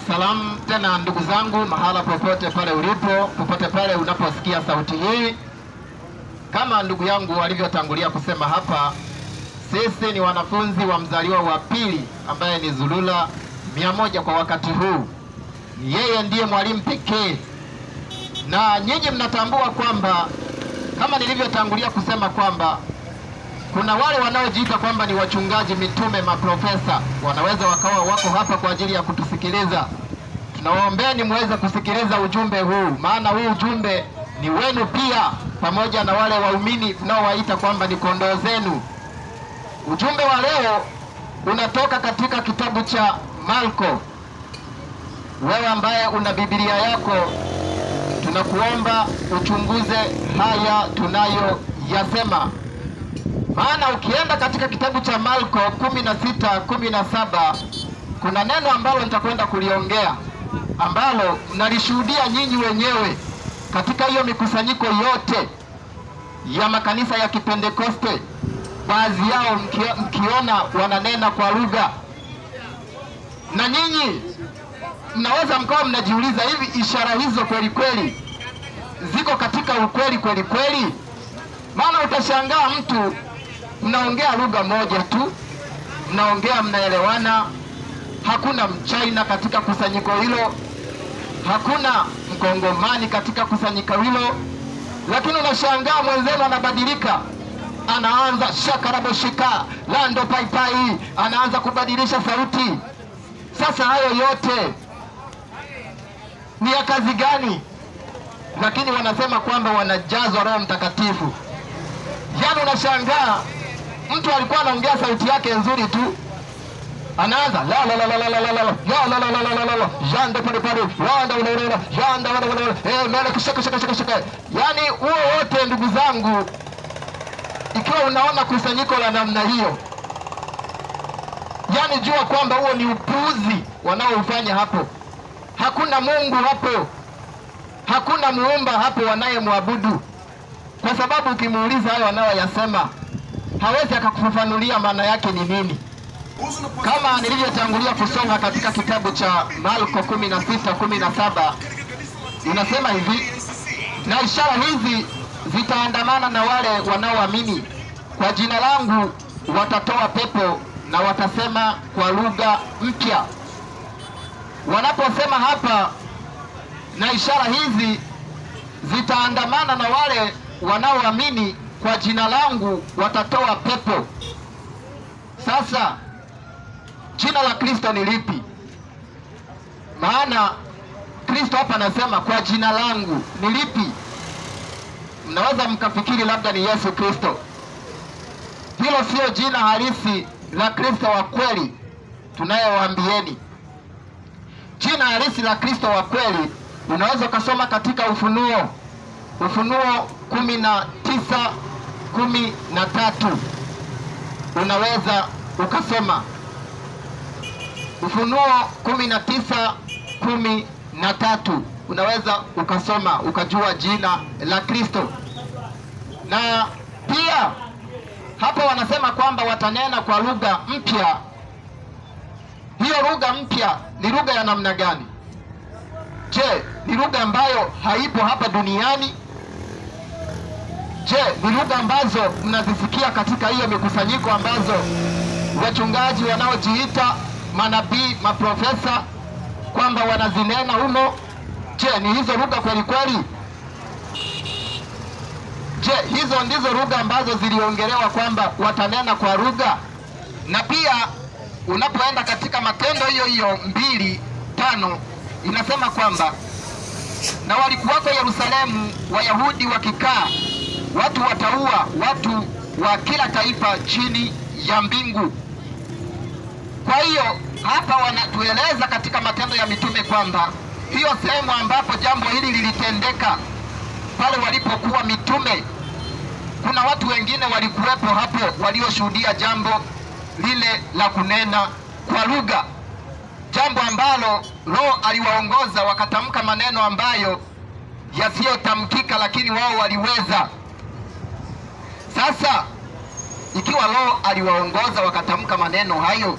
Salamu tena ndugu zangu, mahala popote pale ulipo, popote pale unaposikia sauti hii. Kama ndugu yangu walivyotangulia kusema hapa, sisi ni wanafunzi wa mzaliwa wa pili ambaye ni Zulula 100 kwa wakati huu. Yeye ndiye mwalimu pekee, na nyinyi mnatambua kwamba kama nilivyotangulia kusema kwamba kuna wale wanaojiita kwamba ni wachungaji, mitume, maprofesa, wanaweza wakawa wako hapa kwa ajili ya kutusikiliza. Tunawaombeni muweze kusikiliza ujumbe huu, maana huu ujumbe ni wenu pia, pamoja na wale waumini tunaowaita kwamba ni kondoo zenu. Ujumbe wa leo unatoka katika kitabu cha Marko. Wewe ambaye una Biblia yako, tunakuomba uchunguze haya tunayoyasema. Maana ukienda katika kitabu cha Marko 16:17 kuna neno ambalo nitakwenda kuliongea, ambalo mnalishuhudia nyinyi wenyewe katika hiyo mikusanyiko yote ya makanisa ya Kipentekoste. Baadhi yao mkiona wananena kwa lugha, na nyinyi mnaweza mkawa mnajiuliza, hivi ishara hizo kweli kweli ziko katika ukweli kweli kweli? Maana utashangaa mtu mnaongea lugha moja tu, mnaongea mnaelewana, hakuna Mchina katika kusanyiko hilo, hakuna Mkongomani katika kusanyiko hilo, lakini unashangaa mwenzenu anabadilika, anaanza shakaraboshika lando paipai, anaanza kubadilisha sauti. Sasa hayo yote ni ya kazi gani? Lakini wanasema kwamba wanajazwa Roho Mtakatifu. Yaani unashangaa mtu alikuwa anaongea sauti yake nzuri tu, anaanza la la la la la la la la la la la la la la janda pale pale janda unaona janda unaona mara kishaka. Yaani huo wote ndugu zangu, ikiwa unaona kusanyiko la namna hiyo, yaani jua kwamba huo ni upuuzi wanaoufanya hapo. Hakuna Mungu hapo, hakuna muumba hapo wanayemwabudu, kwa sababu ukimuuliza hayo wanaoyasema hawezi akakufafanulia maana yake ni nini. Kama nilivyotangulia kusoma katika kitabu cha Marko 16:17 inasema hivi, na ishara hizi zitaandamana na wale wanaoamini, kwa jina langu watatoa pepo na watasema kwa lugha mpya. Wanaposema hapa na ishara hizi zitaandamana na wale wanaoamini, kwa jina langu watatoa pepo. Sasa jina la Kristo ni lipi? Maana Kristo hapa anasema kwa jina langu ni lipi? Mnaweza mkafikiri labda ni Yesu Kristo. Hilo sio jina halisi la Kristo wa kweli tunayewaambieni. Jina halisi la Kristo wa kweli unaweza ukasoma katika Ufunuo 19:13. Unaweza ukasoma Ufunuo 19:13, unaweza ukasoma ukajua jina la Kristo. Na pia hapa wanasema kwamba watanena kwa lugha mpya. Hiyo lugha mpya ni lugha ya namna gani? Je, ni lugha ambayo haipo hapa duniani? Je, ni lugha ambazo mnazisikia katika hiyo mikusanyiko ambazo wachungaji wanaojiita manabii, maprofesa kwamba wanazinena humo? Je, ni hizo lugha kweli kweli? Je, hizo ndizo lugha ambazo ziliongelewa kwamba watanena kwa lugha? Na pia unapoenda katika Matendo hiyo 2:5 inasema kwamba na walikuwako Yerusalemu Wayahudi wakikaa, watu wataua watu wa kila taifa chini ya mbingu. Kwa hiyo hapa wanatueleza katika Matendo ya Mitume kwamba hiyo sehemu ambapo jambo hili lilitendeka, pale walipokuwa mitume, kuna watu wengine walikuwepo hapo walioshuhudia jambo lile la kunena kwa lugha, jambo ambalo Roho aliwaongoza wakatamka maneno ambayo yasiyotamkika, lakini wao waliweza. Sasa ikiwa Roho aliwaongoza wakatamka maneno hayo,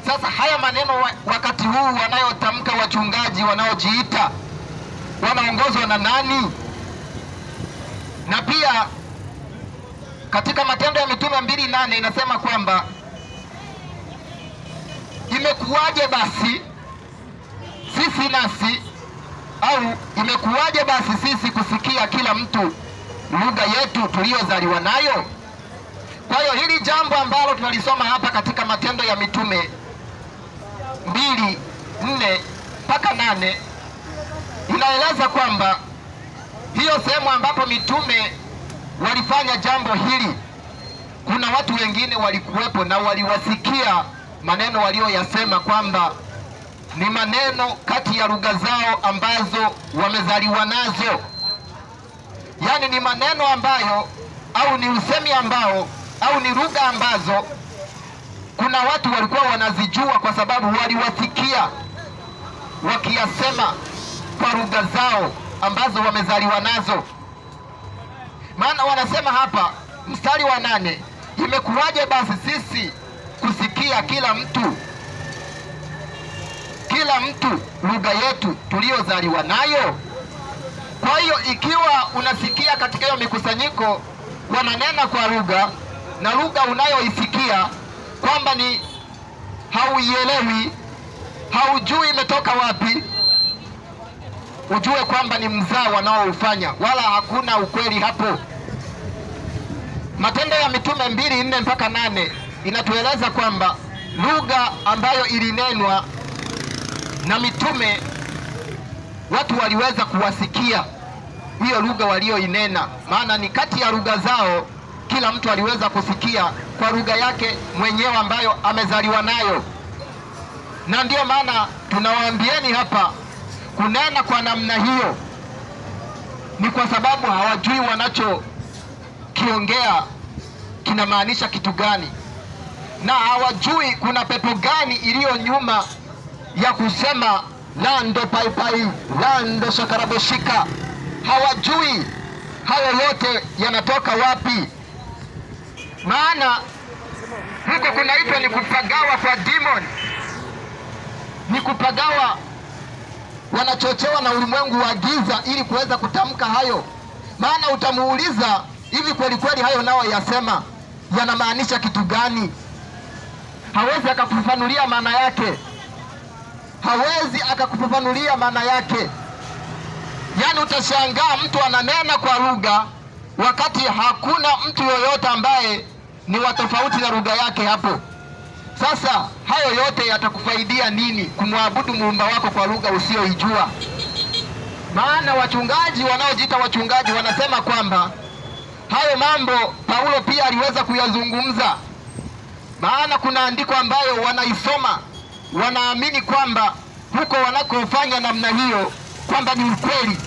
sasa haya maneno wakati huu wanaojiita wanaongozwa na nani? Na pia katika Matendo ya Mitume 2:8 inasema kwamba imekuwaje basi sisi nasi, au imekuwaje basi sisi kusikia kila mtu lugha yetu tuliyozaliwa nayo? Kwa hiyo hili jambo ambalo tunalisoma hapa katika Matendo ya Mitume 2:4 mpaka 8 inaeleza kwamba hiyo sehemu ambapo mitume walifanya jambo hili, kuna watu wengine walikuwepo na waliwasikia maneno walioyasema kwamba ni maneno kati ya lugha zao ambazo wamezaliwa nazo. Yaani ni maneno ambayo au ni usemi ambao au ni lugha ambazo kuna watu walikuwa wanazijua kwa sababu waliwasikia wakiyasema kwa lugha zao ambazo wamezaliwa nazo. Maana wanasema hapa mstari wa 8, imekuwaje basi sisi kusikia kila mtu lugha yetu tuliyozaliwa nayo? Kwa hiyo ikiwa unasikia katika hiyo mikusanyiko wananena kwa lugha, na lugha unayoisikia kwamba ni hauielewi, haujui imetoka wapi, ujue kwamba ni mzaa wanaoufanya, wala hakuna ukweli hapo. Matendo ya Mitume 2:4 mpaka 8 inatueleza kwamba lugha ambayo ilinenwa na mitume, watu waliweza kuwasikia hiyo lugha walioinena, maana ni kati ya lugha zao, kila mtu aliweza kusikia kwa lugha yake mwenyewe ambayo amezaliwa nayo. Na ndiyo maana tunawaambieni hapa, kunena kwa namna hiyo ni kwa sababu hawajui wanachokiongea kinamaanisha kitu gani, na hawajui kuna pepo gani iliyo nyuma ya kusema lando paipai, lando shakaraboshika. Hawajui hayo yote yanatoka wapi, maana huko kunaitwa ni kupagawa kwa demon, ni kupagawa, wanachochewa na ulimwengu wa giza ili kuweza kutamka hayo. Maana utamuuliza, hivi kweli kweli hayo nao yasema yanamaanisha kitu gani? Hawezi akakufafanulia maana yake, hawezi akakufafanulia maana yake. Yaani utashangaa mtu ananena kwa lugha wakati hakuna mtu yoyote ambaye ni wa tofauti na lugha yake hapo. Sasa hayo yote yatakufaidia nini kumwabudu muumba wako kwa lugha usiyoijua? Maana wachungaji wanaojiita wachungaji wanasema kwamba hayo mambo Paulo pia aliweza kuyazungumza. Maana kuna andiko ambayo wanaisoma, wanaamini kwamba huko wanakofanya namna hiyo kwamba ni ukweli,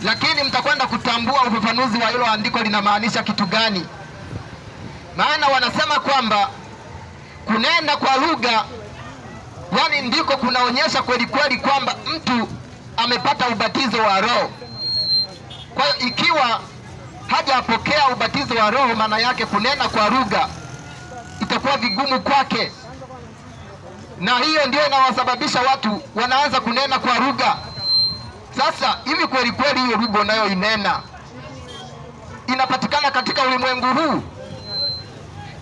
lakini mtakwenda kutambua ufafanuzi wa hilo andiko linamaanisha kitu gani. Maana wanasema kwamba kunena kwa lugha, yani ndiko kunaonyesha kweli kweli kwamba mtu amepata ubatizo wa Roho. Kwa hiyo ikiwa hajapokea ubatizo wa Roho, maana yake kunena kwa lugha itakuwa vigumu kwake, na hiyo ndio inawasababisha watu wanaanza kunena kwa lugha. Sasa hivi kweli kweli hiyo lugha unayoinena inapatikana katika ulimwengu huu?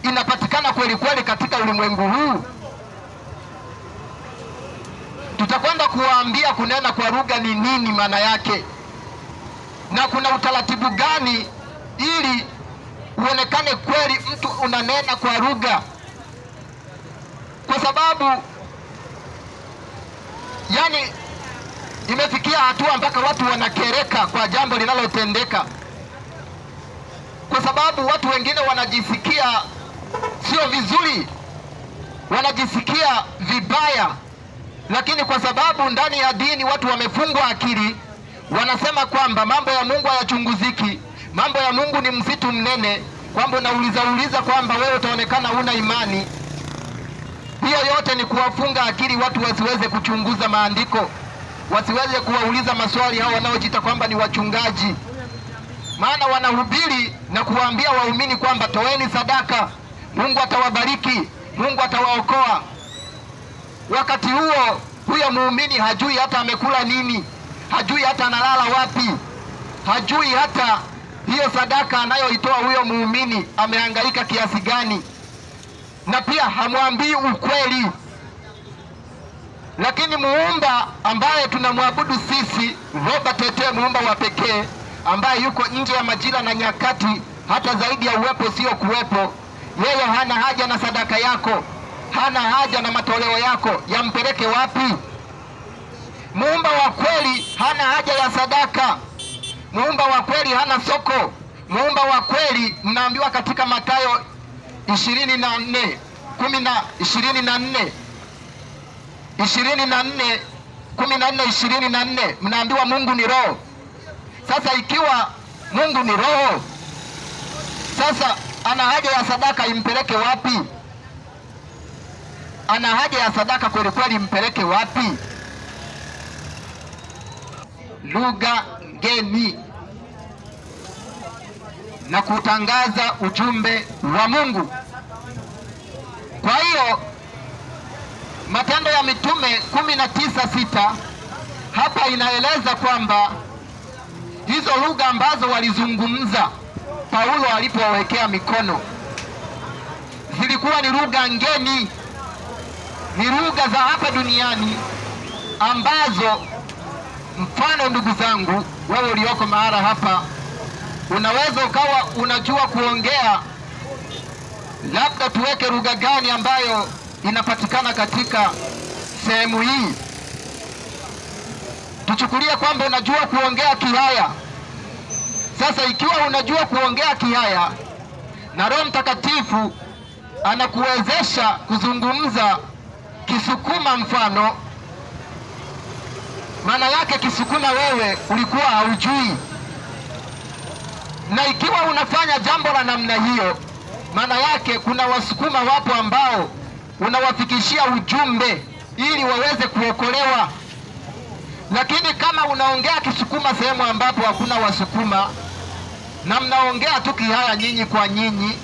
Inapatikana kweli kweli katika ulimwengu huu? Tutakwenda kuwaambia kunena kwa lugha ni nini maana yake, na kuna utaratibu gani ili uonekane kweli mtu unanena kwa lugha. Kwa sababu yani imefikia hatua mpaka watu wanakereka kwa jambo linalotendeka, kwa sababu watu wengine wanajisikia sio vizuri, wanajisikia vibaya, lakini kwa sababu ndani ya dini watu wamefungwa akili, wanasema kwamba mambo ya Mungu hayachunguziki, mambo ya Mungu ni msitu mnene, kwamba unauliza kwamba wewe utaonekana una imani. Hiyo yote ni kuwafunga akili watu wasiweze kuchunguza maandiko, wasiweze kuwauliza maswali hao wanaojiita kwamba ni wachungaji. Maana wanahubiri na kuwaambia waumini kwamba toeni sadaka, Mungu atawabariki, Mungu atawaokoa. Wakati huo huyo muumini hajui hata amekula nini, hajui hata analala wapi, hajui hata hiyo sadaka anayoitoa huyo muumini amehangaika kiasi gani, na pia hamwambii ukweli. Lakini muumba ambaye tunamwabudu sisi, Roba Tete, muumba wa pekee ambaye yuko nje ya majira na nyakati, hata zaidi ya uwepo sio kuwepo, yeye hana haja na sadaka yako, hana haja na matoleo yako. Yampeleke wapi? Muumba wa kweli hana haja ya sadaka. Muumba wa kweli hana soko. Muumba wa kweli, mnaambiwa katika Mathayo 24:24, mnaambiwa Mungu ni roho. Sasa ikiwa Mungu ni roho, sasa ana haja ya sadaka, impeleke wapi? Ana haja ya sadaka kweli kweli, impeleke wapi? Lugha ngeni na kutangaza ujumbe wa Mungu. Kwa hiyo Matendo ya Mitume 19:6 hapa inaeleza kwamba hizo lugha ambazo walizungumza Paulo alipowekea mikono zilikuwa ni lugha ngeni, ni lugha za hapa duniani ambazo, mfano ndugu zangu, wewe ulioko mahala hapa, unaweza ukawa unajua kuongea, labda tuweke lugha gani ambayo inapatikana katika sehemu hii. Tuchukulie kwamba unajua kuongea Kihaya. Sasa ikiwa unajua kuongea Kihaya na Roho Mtakatifu anakuwezesha kuzungumza Kisukuma mfano, maana yake Kisukuma wewe ulikuwa haujui, na ikiwa unafanya jambo la namna hiyo, maana yake kuna Wasukuma wapo ambao unawafikishia ujumbe ili waweze kuokolewa. Lakini kama unaongea Kisukuma sehemu ambapo hakuna Wasukuma, na mnaongea tu Kihaya nyinyi kwa nyinyi,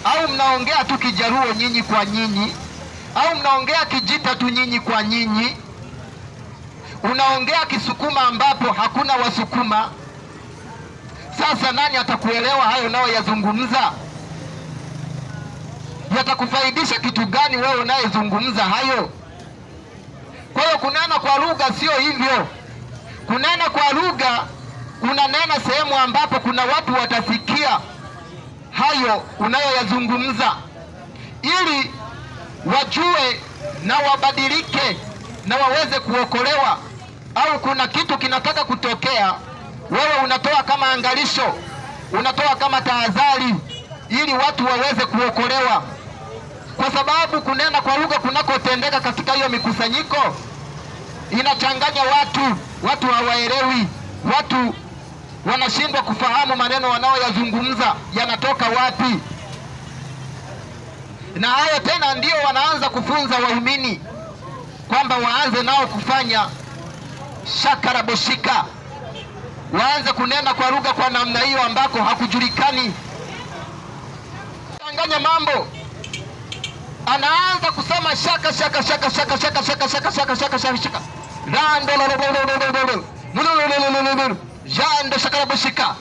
au mnaongea tu Kijaruo nyinyi kwa nyinyi, au mnaongea Kijita tu nyinyi kwa nyinyi, unaongea Kisukuma ambapo hakuna Wasukuma, sasa nani atakuelewa hayo unayoyazungumza? Yatakufaidisha kitu gani wewe unayezungumza hayo? Kwa hiyo kunena kwa lugha sio hivyo. Kunena kwa lugha, unanena sehemu ambapo kuna watu watasikia hayo unayoyazungumza, ili wajue na wabadilike na waweze kuokolewa. Au kuna kitu kinataka kutokea, wewe unatoa kama angalisho, unatoa kama tahadhari, ili watu waweze kuokolewa. Kwa sababu kunena kwa lugha kunakotendeka katika hiyo mikusanyiko inachanganya watu hawaelewi, watu wanashindwa kufahamu maneno wanaoyazungumza yanatoka wapi. Na hayo tena ndio wanaanza kufunza waumini kwamba waanze nao kufanya shakaraboshika, waanze kunena kwa lugha kwa namna hiyo ambako hakujulikani. Changanya mambo, anaanza kusema shaka shaka shaka shaka shaka shaka shaka shaka shaka shaka rando jando shakaraboshika.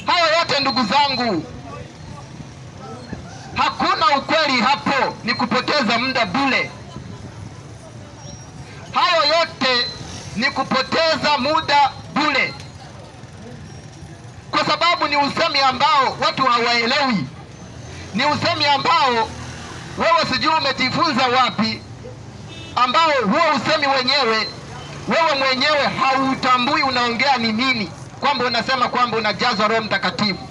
Hayo yote ndugu zangu, hakuna ukweli hapo, ni kupoteza muda bure. Hayo yote ni kupoteza muda bure, kwa sababu ni usemi ambao watu hawaelewi, ni usemi ambao wewe sijui umejifunza wapi, ambao huo usemi wenyewe wewe mwenyewe hautambui unaongea ni nini, kwamba unasema kwamba unajazwa Roho Mtakatifu.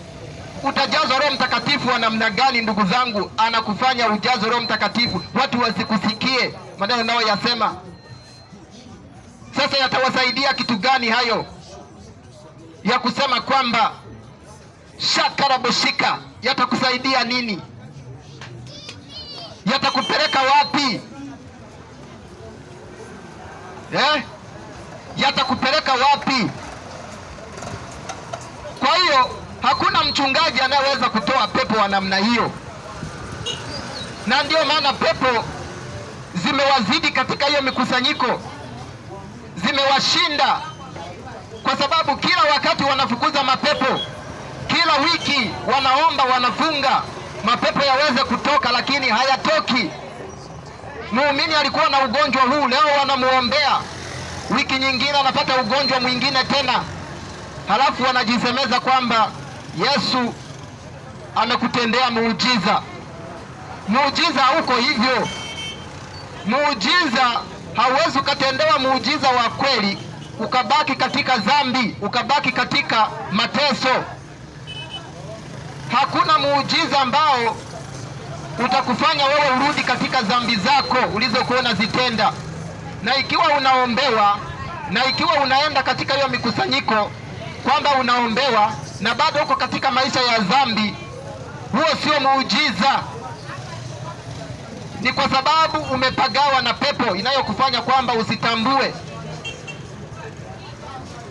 Utajazwa Roho Mtakatifu wa namna gani ndugu zangu? Anakufanya ujazwe Roho Mtakatifu watu wasikusikie maneno unayoyasema. Sasa yatawasaidia kitu gani hayo ya kusema kwamba shakaraboshika? Yatakusaidia nini? Yatakupeleka wapi? Yatakupeleka wapi? Kwa hiyo hakuna mchungaji anayeweza kutoa pepo wa namna hiyo, na ndio maana pepo zimewazidi katika hiyo mikusanyiko, zimewashinda, kwa sababu kila wakati wanafukuza mapepo, kila wiki wanaomba, wanafunga mapepo yaweze kutoka, lakini hayatoki. Muumini alikuwa na ugonjwa huu, leo wanamuombea, wiki nyingine anapata ugonjwa mwingine tena, halafu wanajisemeza kwamba Yesu amekutendea muujiza. Muujiza hauko hivyo. Muujiza, hauwezi ukatendewa muujiza wa kweli ukabaki katika dhambi, ukabaki katika mateso. Hakuna muujiza ambao utakufanya wewe urudi katika dhambi zako ulizokuwa unazitenda. Na ikiwa unaombewa, na ikiwa unaenda katika hiyo mikusanyiko kwamba unaombewa na bado uko katika maisha ya dhambi, huo sio muujiza. Ni kwa sababu umepagawa na pepo inayokufanya kwamba usitambue.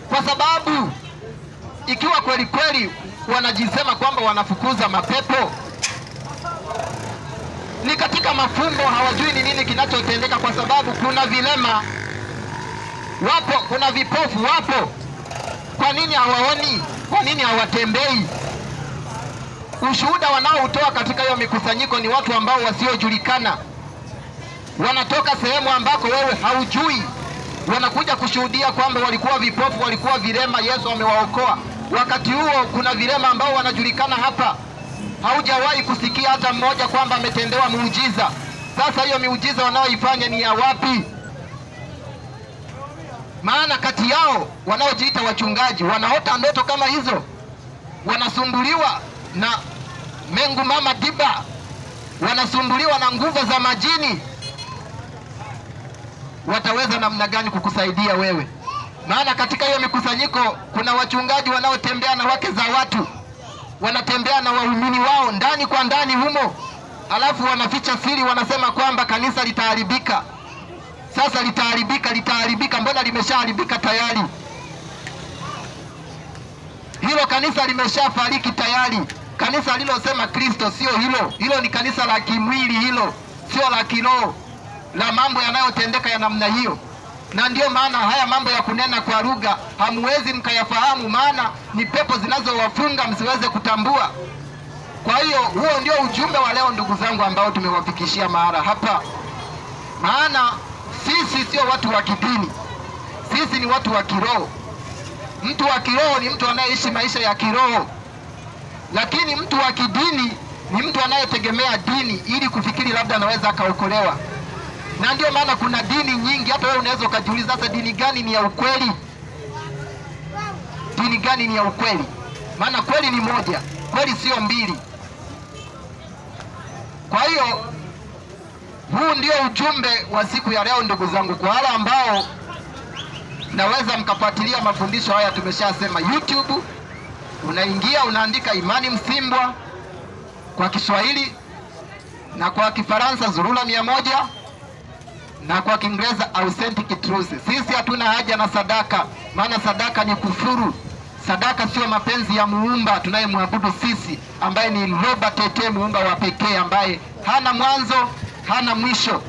Kwa sababu ikiwa kweli kweli wanajisema kwamba wanafukuza mapepo, ni katika mafumbo, hawajui ni nini kinachotendeka, kwa sababu kuna vilema wapo, kuna vipofu wapo. Kwa nini hawaoni? Kwa nini hawatembei? Ushuhuda wanaoutoa katika hiyo mikusanyiko ni watu ambao wasiojulikana, wanatoka sehemu ambako wewe haujui, wanakuja kushuhudia kwamba walikuwa vipofu, walikuwa vilema, Yesu amewaokoa. Wakati huo kuna vilema ambao wanajulikana hapa, haujawahi kusikia hata mmoja kwamba ametendewa muujiza. Sasa hiyo miujiza wanaoifanya ni ya wapi? Maana kati yao wanaojiita wachungaji wanaota ndoto kama hizo, wanasumbuliwa na mengu mama tiba, wanasumbuliwa na nguvu za majini. Wataweza namna gani kukusaidia wewe? Maana katika hiyo mikusanyiko kuna wachungaji wanaotembea na wake za watu, wanatembea na waumini wao ndani kwa ndani humo, alafu wanaficha siri, wanasema kwamba kanisa litaharibika. Sasa litaharibika, mbona limeshaharibika tayari? Hilo kanisa limeshafariki tayari. Kanisa lilosema Kristo sio hilo. Hilo ni kanisa la kimwili, hilo sio la kiroho, la mambo yanayotendeka ya namna hiyo. Na ndio maana haya mambo ya kunena kwa lugha hamwezi mkayafahamu, maana ni pepo zinazowafunga msiweze kutambua. Kwa hiyo huo ndio ujumbe wa leo, ndugu zangu, ambao tumewafikishia mahala hapa. Maana sisi sio watu wa kidini, sisi ni watu wa kiroho. Mtu wa kiroho ni mtu anayeishi maisha ya kiroho, lakini mtu wa kidini ni mtu anayetegemea dini ili kufikiri labda anaweza akaokolewa. Na ndio maana kuna dini nyingi. Hata wewe unaweza ukajiuliza, sasa dini gani ni ya ukweli? Dini gani ni ya ukweli? Maana kweli ni moja, kweli sio mbili. Kwa hiyo huu ndio ujumbe wa siku ya leo, ndugu zangu. Kwa wale ambao naweza mkafuatilia mafundisho haya, tumeshasema YouTube, unaingia unaandika Imani Msimbwa kwa Kiswahili, na kwa Kifaransa Zurula 100, na kwa Kiingereza Authentic Truth. Sisi hatuna haja na sadaka, maana sadaka ni kufuru. Sadaka sio mapenzi ya muumba tunayemwabudu sisi, ambaye ni Robert Tete, muumba wa pekee, ambaye hana mwanzo hana mwisho,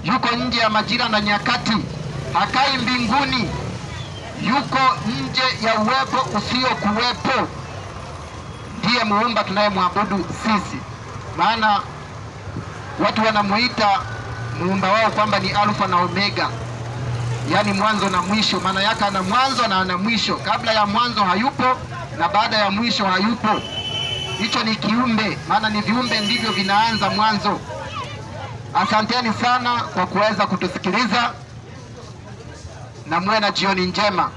yuko nje ya majira na nyakati, hakai mbinguni, yuko nje ya uwepo usiokuwepo. Ndiye muumba tunayemwabudu sisi. Maana watu wanamuita muumba wao kwamba ni Alfa na Omega, yaani mwanzo na mwisho. Maana yake ana mwanzo na ana mwisho. Kabla ya mwanzo hayupo na baada ya mwisho hayupo. Hicho ni kiumbe, maana ni viumbe ndivyo vinaanza mwanzo. Asanteni sana kwa kuweza kutusikiliza, na muwe na jioni njema.